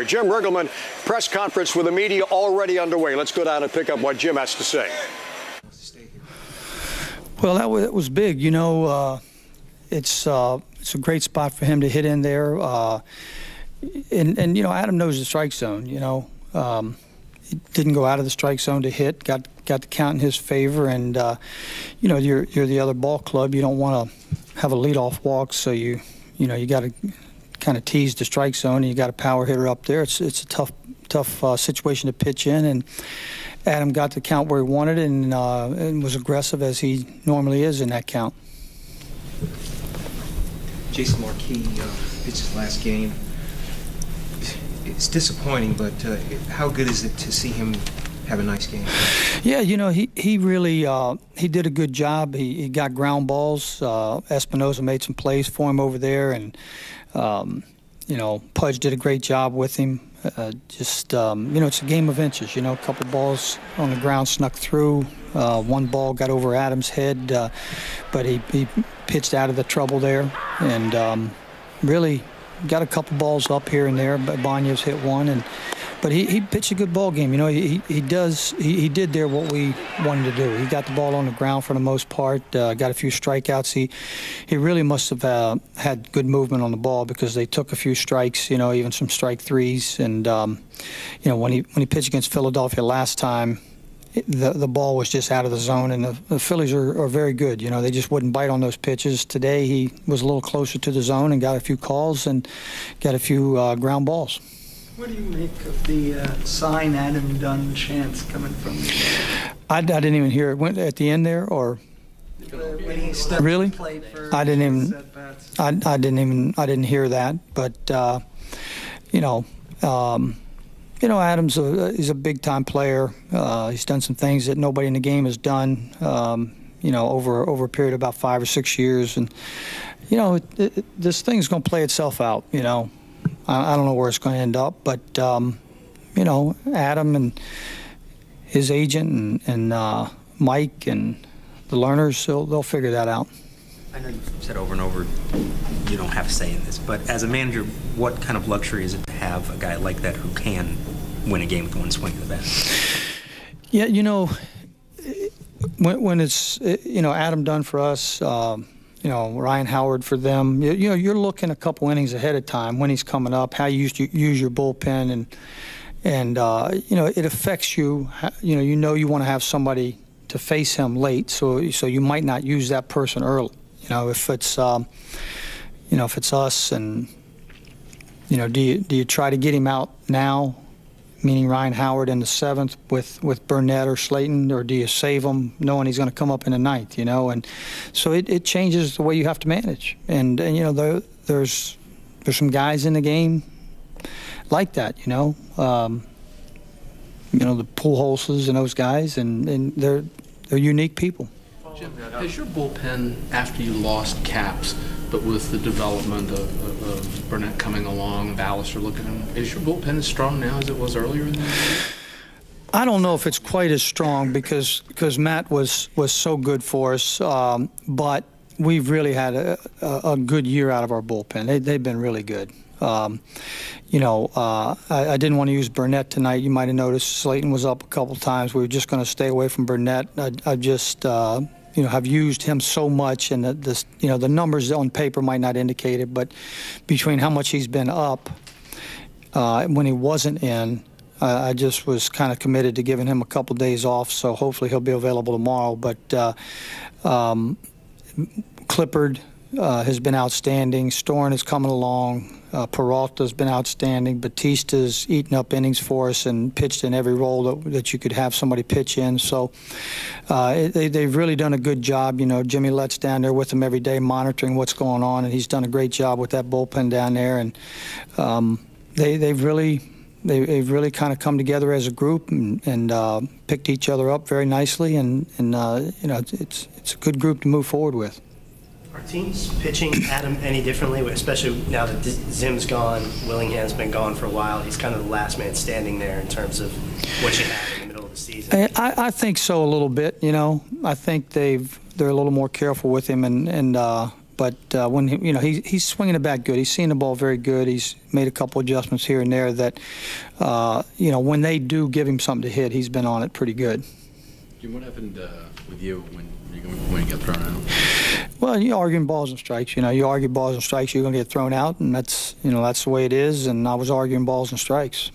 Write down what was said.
Jim Riggleman, press conference with the media already underway. Let's go down and pick up what Jim has to say. Well, that was big. You know, it's a great spot for him to hit in there. And you know, Adam knows the strike zone. You know, he didn't go out of the strike zone to hit. Got the count in his favor. And you know, you're the other ball club. You don't want to have a leadoff walk, so you got to kind of tease the strike zone, and you got a power hitter up there. It's a tough situation to pitch in, and Adam got the count where he wanted it, and was aggressive as he normally is in that count. Jason Marquis pitched his last game. It's disappointing, but how good is it to see him have a nice game? Yeah, you know, he really he did a good job. He got ground balls. Espinosa made some plays for him over there, and you know, Pudge did a great job with him. You know, it's a game of inches. You know, a couple balls on the ground snuck through. One ball got over Adams' head, but he pitched out of the trouble there, and really got a couple balls up here and there. But Banya's hit one, but he pitched a good ball game. You know, he did there what we wanted to do. He got the ball on the ground for the most part. Got a few strikeouts. He really must have had good movement on the ball, because they took a few strikes. You know, even some strike threes. And you know, when he pitched against Philadelphia last time, the ball was just out of the zone, and the Phillies are very good. You know, they just wouldn't bite on those pitches. Today he was a little closer to the zone and got a few calls and got a few ground balls. What do you make of the sign Adam Dunn chants coming from you? I didn't even hear it. Went at the end there, or when he stepped really? to plate for I didn't hear that. But you know, Adam's he's a big time player. He's done some things that nobody in the game has done. You know, over a period of about 5 or 6 years, and you know, this thing's going to play itself out. You know. I don't know where it's going to end up, but you know, Adam and his agent and Mike and the learners, they'll figure that out. I know you've said over and over you don't have a say in this, but as a manager, what kind of luxury is it to have a guy like that who can win a game with one swing of the bat? Yeah, you know, when it's, you know, Adam Dunn for us, you know, Ryan Howard for them. You know, you're looking a couple innings ahead of time when he's coming up, how you use your bullpen, and you know, it affects you. You know you want to have somebody to face him late, so you might not use that person early. You know, if it's you know, if it's us, and you know, do you try to get him out now, meaning Ryan Howard in the 7th with Burnett or Slayton, or do you save him knowing he's going to come up in the 9th, you know? And so it changes the way you have to manage. And you know, there's some guys in the game like that, you know? You know, the Pujols and those guys, and they're unique people. Jim, has your bullpen, after you lost Caps, but with the development of Burnett coming along, Ballister looking at him, is your bullpen as strong now as it was earlier in the year? I don't know if it's quite as strong, because Matt was so good for us, but we've really had a good year out of our bullpen. They've been really good. You know, I didn't want to use Burnett tonight. You might have noticed Slayton was up a couple times. We were just going to stay away from Burnett. I just you know, have used him so much, and you know, the numbers on paper might not indicate it, but between how much he's been up when he wasn't in, I just was kind of committed to giving him a couple days off. So hopefully he'll be available tomorrow. But Clippard has been outstanding. Storen is coming along. Peralta's been outstanding. Batista's eaten up innings for us and pitched in every role that you could have somebody pitch in. So they've really done a good job. You know, Jimmy Lett's down there with them every day monitoring what's going on, and he's done a great job with that bullpen down there. And they've really kind of come together as a group and picked each other up very nicely. And you know, it's a good group to move forward with. Are teams pitching Adam any differently, especially now that Zim's gone, Willingham's been gone for a while? He's kind of the last man standing there in terms of what you have in the middle of the season. I think so, a little bit. You know, I think they're a little more careful with him, and But when he's swinging the bat good, he's seeing the ball very good. He's made a couple adjustments here and there that when they do give him something to hit, he's been on it pretty good. Jim, what happened with you when you got thrown out? Well, you're arguing balls and strikes. You argue balls and strikes, you're going to get thrown out, and that's the way it is. And I was arguing balls and strikes.